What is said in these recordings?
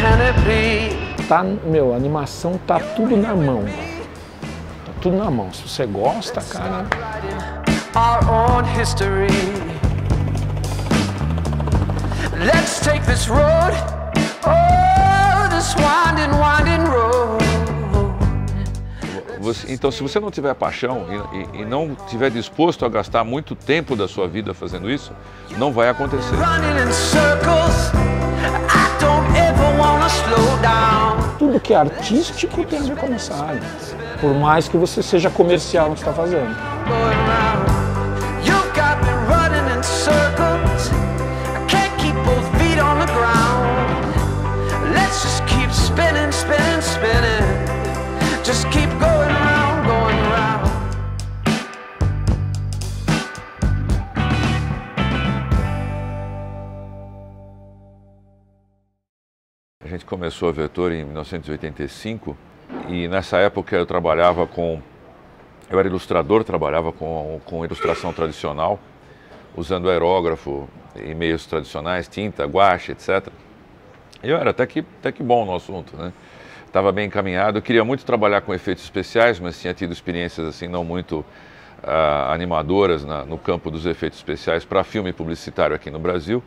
can it be? Tá, meu, a animação tá tudo na mão. Tá tudo na mão. Se você gosta, cara. Our own history. Let's take this road. Oh, this winding, winding road. Então, se você não tiver paixão e não tiver disposto a gastar muito tempo da sua vida fazendo isso, não vai acontecer. Tudo que é artístico tem a ver com a nossa área, por mais que você seja comercial no que está fazendo. Just keep going round, going round. A gente começou a Vetor em 1985 e nessa época eu era ilustrador, trabalhava com ilustração tradicional, usando aerógrafo, e-mails tradicionais, tinta, guache, etc. Eu era até que bom no assunto, né? Estava bem encaminhado, eu queria muito trabalhar com efeitos especiais, mas tinha tido experiências assim não muito animadoras no campo dos efeitos especiais para filme publicitário aqui no Brasil,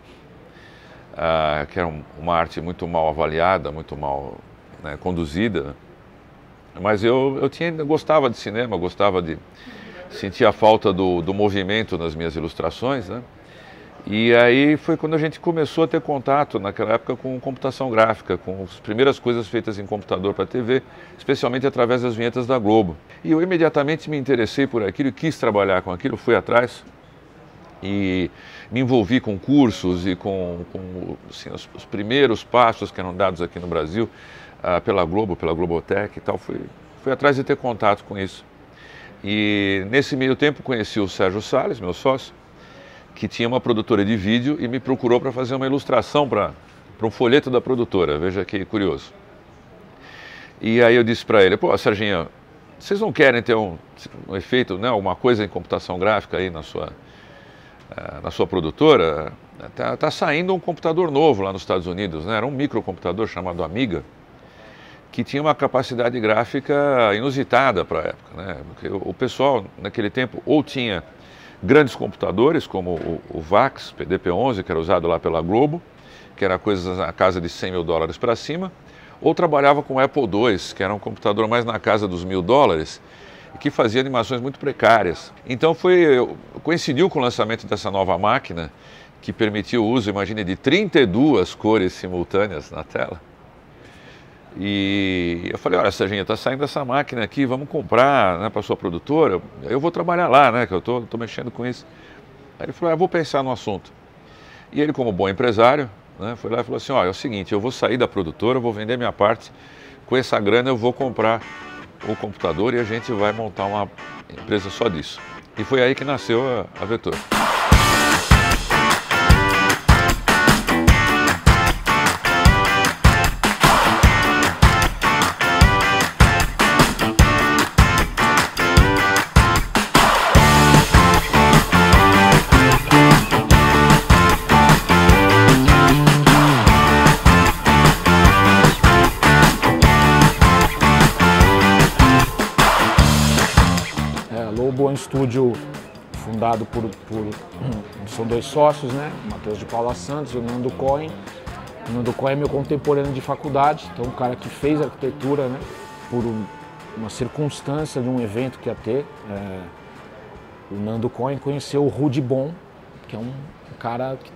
que era uma arte muito mal avaliada, muito mal, né, conduzida. Mas eu gostava de cinema, sentia a falta do movimento nas minhas ilustrações, né? E aí foi quando a gente começou a ter contato, naquela época, com computação gráfica, com as primeiras coisas feitas em computador para TV, especialmente através das vinhetas da Globo. E eu imediatamente me interessei por aquilo, quis trabalhar com aquilo, fui atrás e me envolvi com cursos e com assim, os primeiros passos que eram dados aqui no Brasil pela Globo, pela Globotech e tal. Fui atrás de ter contato com isso. E nesse meio tempo conheci o Sérgio Salles, meu sócio, que tinha uma produtora de vídeo e me procurou para fazer uma ilustração para um folheto da produtora, veja que curioso. E aí eu disse para ele, pô, Serginho, vocês não querem ter um efeito, né, uma coisa em computação gráfica aí na sua produtora? Tá saindo um computador novo lá nos Estados Unidos, né? Era um microcomputador chamado Amiga, que tinha uma capacidade gráfica inusitada para a época, né? Porque o pessoal naquele tempo ou tinha grandes computadores, como o VAX, PDP-11, que era usado lá pela Globo, que era coisa na casa de $100 mil para cima, ou trabalhava com o Apple II, que era um computador mais na casa dos $1.000, e que fazia animações muito precárias. Então coincidiu com o lançamento dessa nova máquina, que permitia o uso, imagine, de 32 cores simultâneas na tela. E eu falei, olha, Serginho, está saindo essa máquina aqui, vamos comprar, né, para a sua produtora, eu vou trabalhar lá, né, que eu tô mexendo com isso. Aí ele falou, vou pensar no assunto. E ele, como bom empresário, né, foi lá e falou assim, olha, é o seguinte, eu vou sair da produtora, vou vender minha parte, com essa grana eu vou comprar o computador e a gente vai montar uma empresa só disso. E foi aí que nasceu a Vetor. Lobo é um estúdio fundado são dois sócios, né? O Matheus de Paula Santos e o Nando Cohen. O Nando Cohen é meu contemporâneo de faculdade, então o cara que fez arquitetura, né? Por uma circunstância de um evento que ia ter. O Nando Cohen conheceu o Rudy Bon, que é um cara que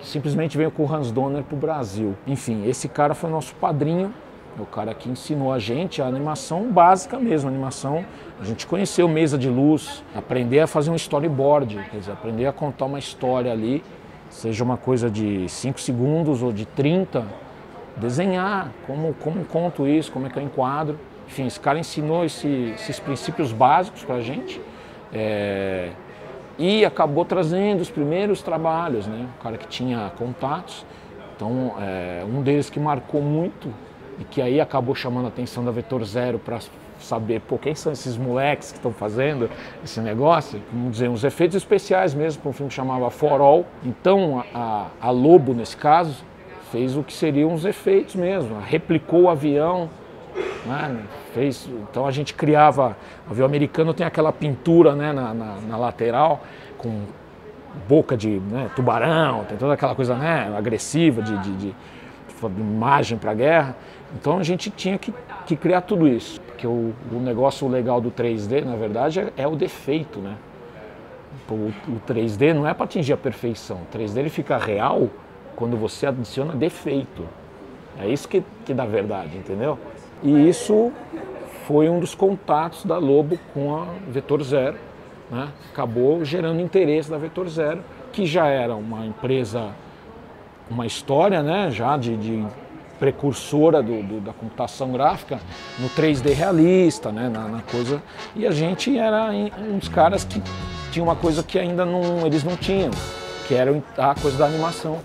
simplesmente veio com o Hans Donner para o Brasil. Enfim, esse cara foi nosso padrinho. É o cara que ensinou a gente a animação básica mesmo, a animação. A gente conheceu mesa de luz, aprender a fazer um storyboard, quer dizer, aprender a contar uma história ali, seja uma coisa de 5 segundos ou de 30, desenhar, como conto isso, como é que eu enquadro. Enfim, esse cara ensinou esses princípios básicos pra gente e acabou trazendo os primeiros trabalhos, né? Um cara que tinha contatos, então um deles que marcou muito e que aí acabou chamando a atenção da Vetor Zero para saber, pô, quem são esses moleques que estão fazendo esse negócio? Vamos dizer, uns efeitos especiais mesmo, para um filme que chamava For All. Então, a Lobo, nesse caso, fez o que seriam os efeitos mesmo, replicou o avião, né? Então a gente criava, o avião americano tem aquela pintura, né, na lateral, com boca de, né, tubarão, tem toda aquela coisa, né, agressiva de imagem para a guerra. Então a gente tinha que criar tudo isso, porque o negócio legal do 3D, na verdade, é o defeito, né? O 3D não é para atingir a perfeição, o 3D ele fica real quando você adiciona defeito. É isso que dá verdade, entendeu? E isso foi um dos contatos da Lobo com a Vetor Zero, né? Acabou gerando interesse da Vetor Zero, que já era uma empresa, uma história, né, já de precursora da computação gráfica no 3D realista, né, na coisa. E a gente era um dos caras que tinha uma coisa que ainda eles não tinham, que era a coisa da animação.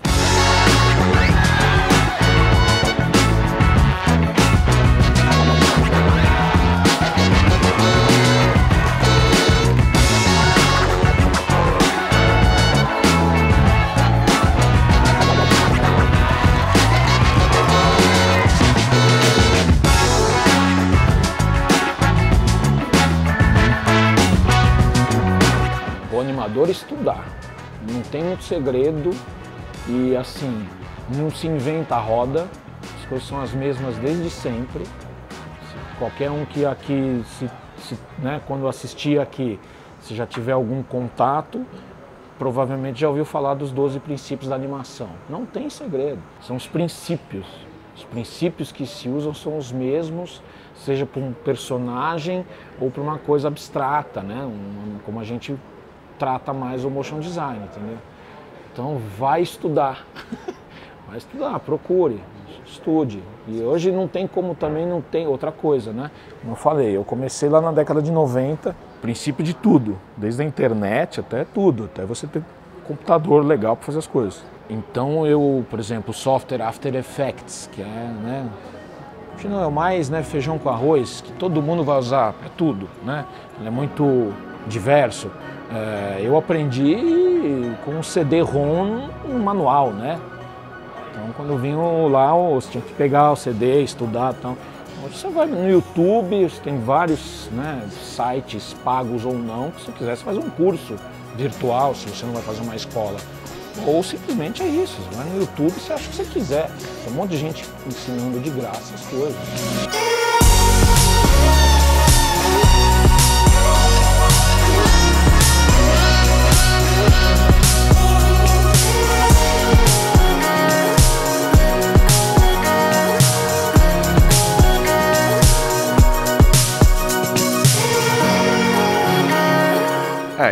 Estudar, não tem muito segredo e assim, não se inventa a roda, as coisas são as mesmas desde sempre. Qualquer um que aqui, né, quando assistir aqui, se já tiver algum contato, provavelmente já ouviu falar dos 12 princípios da animação. Não tem segredo, são os princípios que se usam são os mesmos, seja para um personagem ou para uma coisa abstrata, né, como a gente trata mais o motion design, entendeu? Então vai estudar, procure, estude. E hoje não tem como também, não tem outra coisa, né? Como eu falei, eu comecei lá na década de 90, princípio de tudo, desde a internet até tudo, até você ter um computador legal para fazer as coisas. Então eu, por exemplo, o software After Effects, que é, né, não é o mais, né, feijão com arroz, que todo mundo vai usar para tudo, né? Ele é muito diverso. Eu aprendi com um CD-ROM manual, né? Então quando eu vim lá, você tinha que pegar o CD, estudar e tal. Hoje você vai no YouTube, você tem vários, né, sites pagos ou não, que se você quiser você faz um curso virtual, se você não vai fazer uma escola. Ou simplesmente é isso, você vai no YouTube e você acha o que você quiser. Tem um monte de gente ensinando de graça as coisas.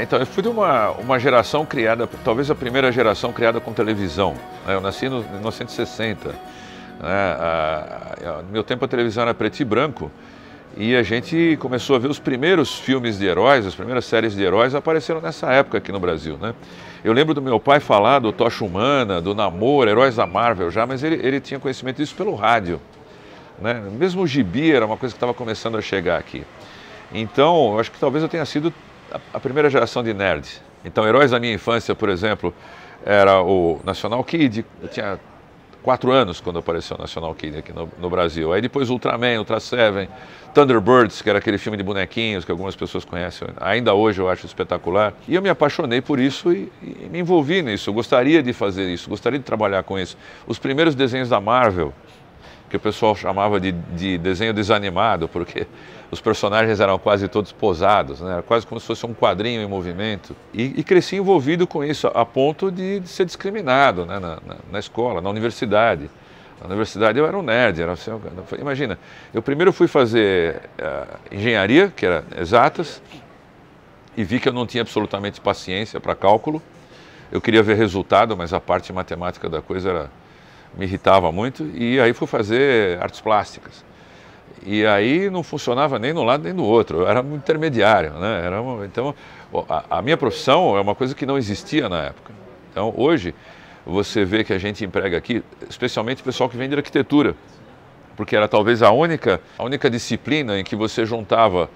Então eu fui de uma geração criada, talvez a primeira geração criada com televisão, né? Eu nasci em 1960, né? No meu tempo a televisão era preto e branco e a gente começou a ver os primeiros filmes de heróis, as primeiras séries de heróis apareceram nessa época aqui no Brasil, né? Eu lembro do meu pai falar do Tocha Humana, do Namor, Heróis da Marvel já, mas ele tinha conhecimento disso pelo rádio, né? Mesmo o gibi era uma coisa que estava começando a chegar aqui. Então eu acho que talvez eu tenha sido a primeira geração de nerds. Então, heróis da minha infância, por exemplo, era o National Kid. Eu tinha 4 anos quando apareceu o National Kid aqui no Brasil. Aí depois Ultraman, Ultra Seven, Thunderbirds, que era aquele filme de bonequinhos que algumas pessoas conhecem. Ainda hoje eu acho espetacular. E eu me apaixonei por isso e me envolvi nisso. Eu gostaria de fazer isso, gostaria de trabalhar com isso. Os primeiros desenhos da Marvel, que o pessoal chamava de desenho desanimado, porque os personagens eram quase todos posados, né? Era quase como se fosse um quadrinho em movimento. E cresci envolvido com isso, a ponto de ser discriminado, né? na escola, na universidade. Na universidade eu era um nerd, imagina, eu primeiro fui fazer engenharia, que era exatas, e vi que eu não tinha absolutamente paciência para cálculo. Eu queria ver resultado, mas a parte matemática da coisa me irritava muito, e aí fui fazer artes plásticas. E aí não funcionava nem de um lado nem do outro, eu era um intermediário, né? Então, a minha profissão é uma coisa que não existia na época. Então, hoje, você vê que a gente emprega aqui, especialmente o pessoal que vem de arquitetura, porque era talvez a única disciplina em que você juntava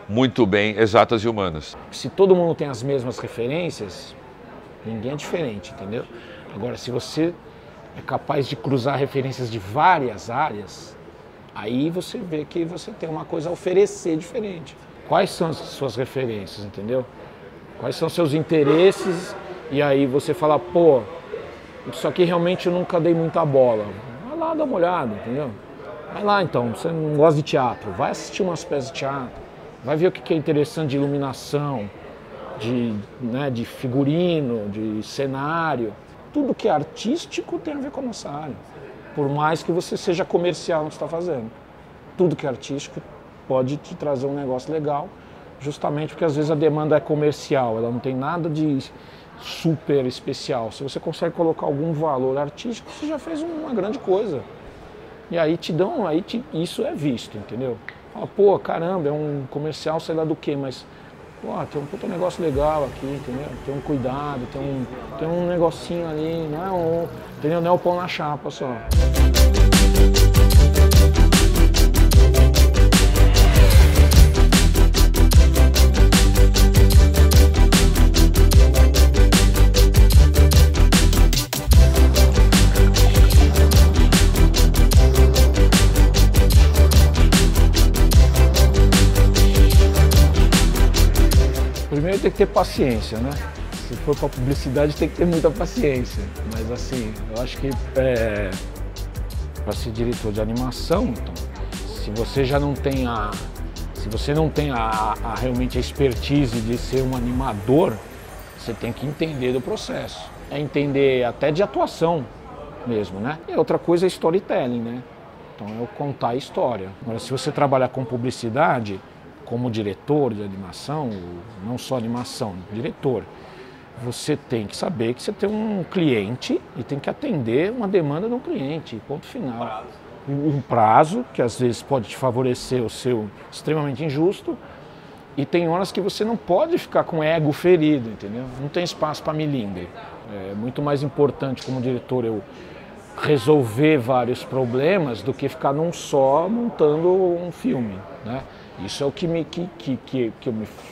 muito bem exatas e humanas. Se todo mundo tem as mesmas referências, ninguém é diferente, entendeu? Agora, se você é capaz de cruzar referências de várias áreas, aí você vê que você tem uma coisa a oferecer diferente. Quais são as suas referências, entendeu? Quais são os seus interesses? E aí você fala, pô, isso aqui realmente eu nunca dei muita bola. Vai lá dar uma olhada, entendeu? Vai lá então, você não gosta de teatro, vai assistir umas peças de teatro, vai ver o que é interessante de iluminação, de figurino, de cenário. Tudo que é artístico tem a ver com a nossa área. Por mais que você seja comercial no que você está fazendo. Tudo que é artístico pode te trazer um negócio legal, justamente porque às vezes a demanda é comercial, ela não tem nada de super especial. Se você consegue colocar algum valor artístico, você já fez uma grande coisa. E aí isso é visto, entendeu? Fala, pô, caramba, é um comercial, sei lá do que, mas pô, tem um puta negócio legal aqui, entendeu? Tem um cuidado, tem um negocinho ali, entendeu? Não é o pão na chapa só. Primeiro tem que ter paciência, né? Se for para publicidade tem que ter muita paciência. Mas assim, eu acho que para ser diretor de animação, então, se você não tem realmente a expertise de ser um animador, você tem que entender do processo. É entender até de atuação mesmo, né? E outra coisa é storytelling, né? Então é contar a história. Agora, se você trabalhar com publicidade, como diretor de animação, não só animação, diretor, você tem que saber que você tem um cliente e tem que atender uma demanda do cliente, ponto final. Um prazo, que às vezes pode te favorecer o seu extremamente injusto, e tem horas que você não pode ficar com o ego ferido, entendeu? Não tem espaço para milindre. É muito mais importante como diretor eu resolver vários problemas do que ficar num só montando um filme, né? Isso é o que me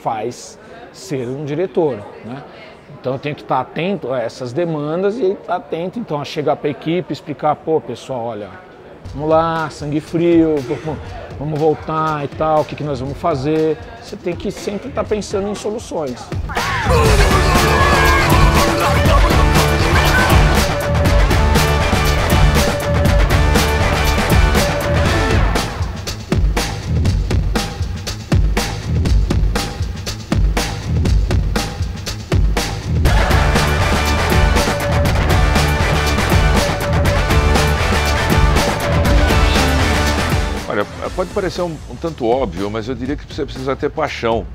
faz ser um diretor, né? Então eu tenho que estar atento a essas demandas e estar atento então a chegar para a equipe, explicar, pô, pessoal, olha, vamos lá, sangue frio, vamos voltar e tal, o que nós vamos fazer. Você tem que sempre estar pensando em soluções. Olha, pode parecer um tanto óbvio, mas eu diria que você precisa ter paixão.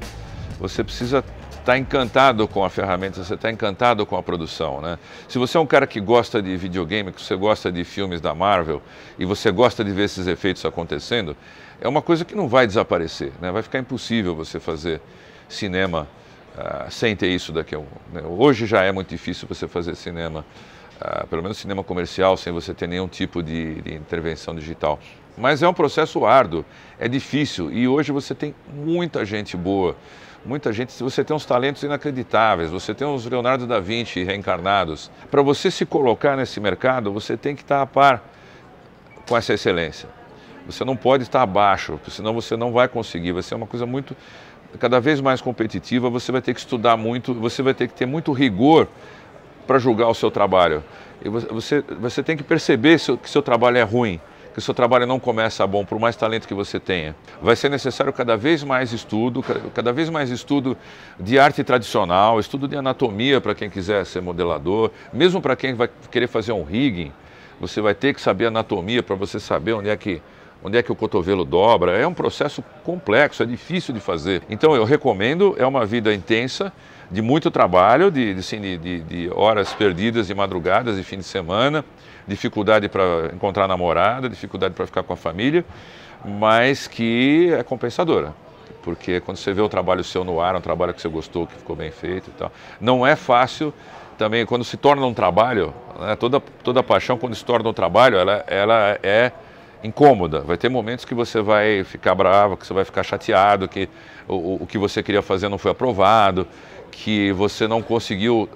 Você precisa estar encantado com a ferramenta, você está encantado com a produção, né? Se você é um cara que gosta de videogame, que você gosta de filmes da Marvel e você gosta de ver esses efeitos acontecendo, é uma coisa que não vai desaparecer, né? Vai ficar impossível você fazer cinema sem ter isso daqui a né? Hoje já é muito difícil você fazer cinema, pelo menos cinema comercial, sem você ter nenhum tipo de intervenção digital. Mas é um processo árduo, é difícil e hoje você tem muita gente boa, muita gente, você tem uns talentos inacreditáveis, você tem uns Leonardo da Vinci reencarnados. Para você se colocar nesse mercado, você tem que estar a par com essa excelência. Você não pode estar abaixo, senão você não vai conseguir, vai ser uma coisa cada vez mais competitiva, você vai ter que estudar muito, você vai ter que ter muito rigor para julgar o seu trabalho. E você tem que perceber que seu trabalho é ruim, que o seu trabalho não começa bom, por mais talento que você tenha. Vai ser necessário cada vez mais estudo de arte tradicional, estudo de anatomia para quem quiser ser modelador, mesmo para quem vai querer fazer um rigging, você vai ter que saber anatomia para você saber onde é que o cotovelo dobra. É um processo complexo, é difícil de fazer. Então eu recomendo, é uma vida intensa, de muito trabalho, de horas perdidas, de madrugadas, de fim de semana, dificuldade para encontrar namorada, dificuldade para ficar com a família, mas que é compensadora. Porque quando você vê o trabalho seu no ar, um trabalho que você gostou, que ficou bem feito e tal, não é fácil também, quando se torna um trabalho, né, toda paixão, quando se torna um trabalho, ela é incômoda. Vai ter momentos que você vai ficar bravo, que você vai ficar chateado, que o que você queria fazer não foi aprovado, que você não conseguiu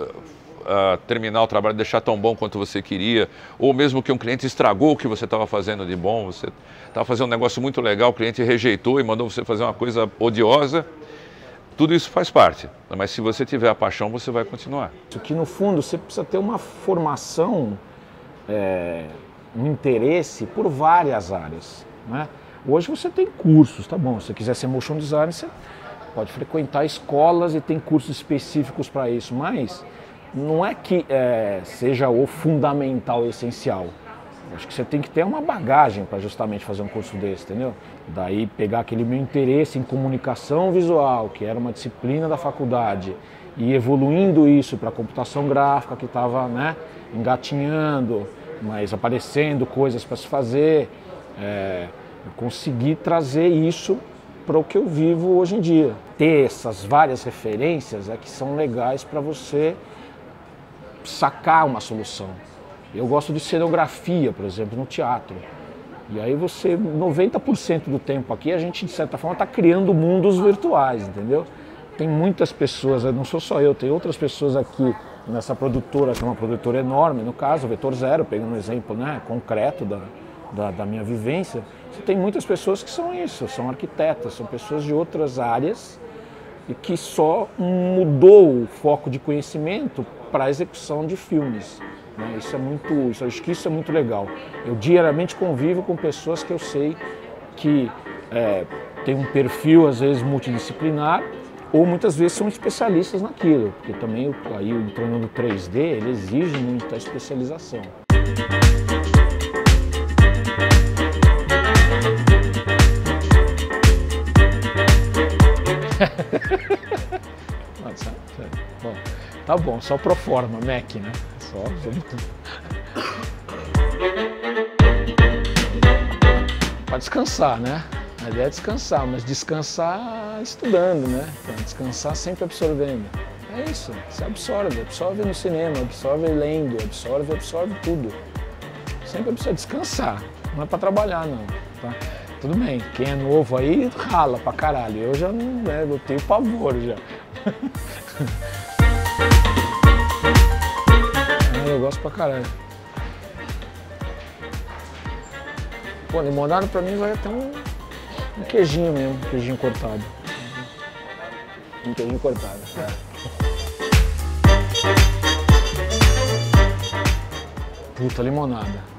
terminar o trabalho, deixar tão bom quanto você queria, ou mesmo que um cliente estragou o que você estava fazendo de bom, você estava fazendo um negócio muito legal, o cliente rejeitou e mandou você fazer uma coisa odiosa. Tudo isso faz parte, mas se você tiver a paixão, você vai continuar. Que no fundo você precisa ter uma formação, um interesse por várias áreas, né? Hoje você tem cursos, tá bom, se você quiser ser motion designer, você pode frequentar escolas e tem cursos específicos para isso, mas não é que seja o fundamental, essencial. Acho que você tem que ter uma bagagem para justamente fazer um curso desse, entendeu? Daí pegar aquele meu interesse em comunicação visual, que era uma disciplina da faculdade, e evoluindo isso para computação gráfica, que estava, né, engatinhando, mas aparecendo coisas para se fazer. Eu consegui trazer isso para o que eu vivo hoje em dia. Ter essas várias referências que são legais para você sacar uma solução. Eu gosto de cenografia, por exemplo, no teatro. E aí 90% do tempo aqui, a gente, de certa forma, está criando mundos virtuais, entendeu? Tem muitas pessoas, não sou só eu, tem outras pessoas aqui nessa produtora, que é uma produtora enorme, no caso, Vetor Zero, pegando um exemplo, né, concreto da minha vivência. Você tem muitas pessoas que são isso, são arquitetas, são pessoas de outras áreas e que só mudou o foco de conhecimento para a execução de filmes. Acho que isso é muito legal. Eu diariamente convivo com pessoas que eu sei que têm um perfil, às vezes, multidisciplinar, ou muitas vezes são especialistas naquilo, porque também aí o treinando 3D, ele exige muita especialização. Bom, tá bom, só pro forma, Mac, né? Só. Para descansar, né? A ideia é descansar, mas descansar estudando, né? Descansar sempre absorvendo. É isso, você absorve no cinema, absorve lendo, absorve tudo. Sempre precisa descansar, não é para trabalhar não, tá? Tudo bem, quem é novo aí rala pra caralho, eu já não, eu tenho pavor já. Eu gosto pra caralho. Pô, limonada pra mim vai até um queijinho mesmo, um queijinho cortado. Um queijinho cortado. Puta, limonada.